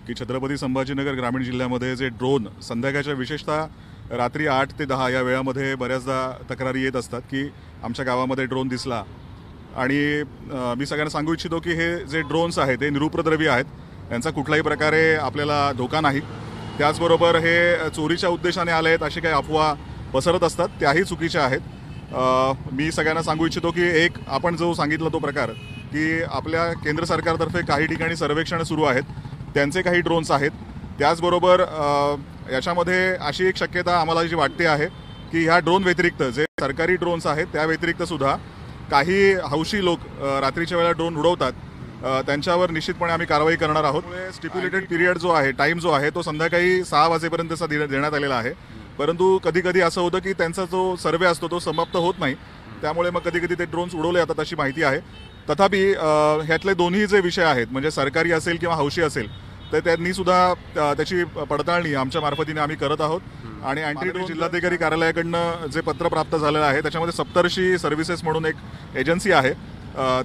की छत्रपती संभाजीनगर ग्रामीण जिल्ह्यामध्ये जे ड्रोन संध्याकाळच्या विशेषतः रात्री 8 ते 10 या वेळामध्ये बऱ्याचदा तक्रारी येत असतात की आमच्या गावामध्ये ड्रोन दिसला। आणि मी सगळ्यांना सांगू इच्छितो की हे जे ड्रोन्स आहेत ते निरुपद्रवी आहेत, यांचा कुठल्याही प्रकारे आपल्याला धोका नाही। त्याचबरोबर हे चोरीच्या उद्देशाने आले आहेत अशी काही अफवा पसरत असतात, त्याही चुकीच्या आहेत। मी सगळ्यांना सांगू इच्छितो की एक आपण जो सांगितला तो प्रकार की आपल्या केंद्र सरकारतर्फे काही ठिकाणी सर्वेक्षण सुरू आहेत, त्यांचे काही ड्रोन्स आहेत। त्याचबरोबर याच्यामध्ये अशी एक शक्यता आम्हाला जी वाटते आहे की ह्या ड्रोन व्यतिरिक्त जे सरकारी ड्रोन्स आहेत त्या व्यतिरिक्त सुद्धा काही हौशी लोक रात्रीच्या वेळेला ड्रोन उडवतात, त्यांच्यावर निश्चितपणे आम्ही कारवाई करणार आहोत। स्टिप्युलेटेड पिरियड जो आहे, टाइम जो आहे तो संध्याकाळी 6 वाजेपर्यंतचा देण्यात आलेला आहे, परंतु कधी कधी असं होतं की त्यांचा जो सर्वे असतो तो समाप्त होत नाही, त्यामुळे मग कधी कधी ते ड्रोन्स उडवले जातात अशी माहिती आहे। तथापि ह्यातले दोन्ही जे विषय आहेत म्हणजे सरकारी असेल किंवा हौशी असेल तर त्यांनी सुद्धा त्याची पडताळणी आमच्या मार्फतीने आम्ही करत आहोत। आणि अँटी ड्रोन जिल्हाधिकारी कार्यालयाकडनं जे पत्र प्राप्त झालेलं आहे त्याच्यामध्ये सप्तर्षी सर्व्हिसेस म्हणून एक एजन्सी आहे,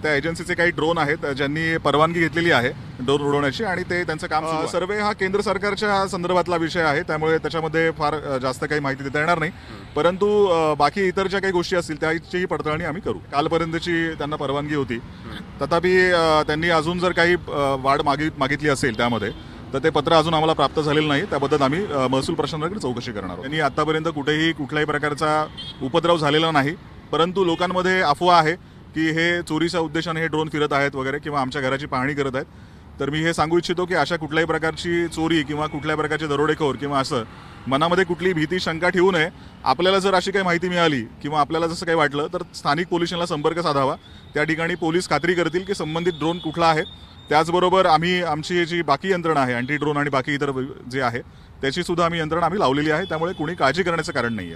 त्या एजन्सीचे काही ड्रोन आहेत ज्यांनी परवानगी घेतलेली आहे ड्रोन उडवण्याची आणि ते त्यांचं काम सर्वे हा केंद्र सरकारच्या संदर्भातला विषय आहे, त्यामुळे त्याच्यामध्ये फार जास्त काही माहिती देता येणार नाही, परंतु बाकी इतर ज्या काही गोष्टी असतील त्याचीही पडताळणी आम्ही करू। कालपर्यंतची त्यांना परवानगी होती, तथापि त्यांनी अजून जर काही वाढ मागितली असेल त्यामध्ये तर ते पत्र अजून आम्हाला प्राप्त झालेलं नाही, त्याबद्दल आम्ही महसूल प्रशासनाकडे चौकशी करणार आहोत। त्यांनी आतापर्यंत कुठल्याही प्रकारचा उपद्रव झालेला नाही, परंतु लोकांमध्ये अफवा आहे की हे चोरीच्या उद्देशाने हे ड्रोन फिरत आहेत वगैरे किंवा आमच्या घराची पाहणी करत आहेत। तर मी हे सांगू इच्छितो की अशा कुठल्याही प्रकारची चोरी किंवा कुठल्याही प्रकारचे दरोडेखोर किंवा असं मनामध्ये कुठली भीती शंका ठेवू नये। आपल्याला जर अशी काही माहिती मिळाली किंवा आपल्याला जसं काही वाटलं तर स्थानिक पोलिसांना संपर्क साधावा, त्या ठिकाणी पोलीस खात्री करतील की संबंधित ड्रोन कुठला आहे। त्याचबरोबर आम्ही आमची जी बाकी यंत्रणा आहे अँटी ड्रोन आणि बाकी इतर जे आहे त्याची सुद्धा यंत्रणा आम्ही लावलेली आहे, त्यामुळे कोणी काळजी करण्याचं कारण नाही आहे।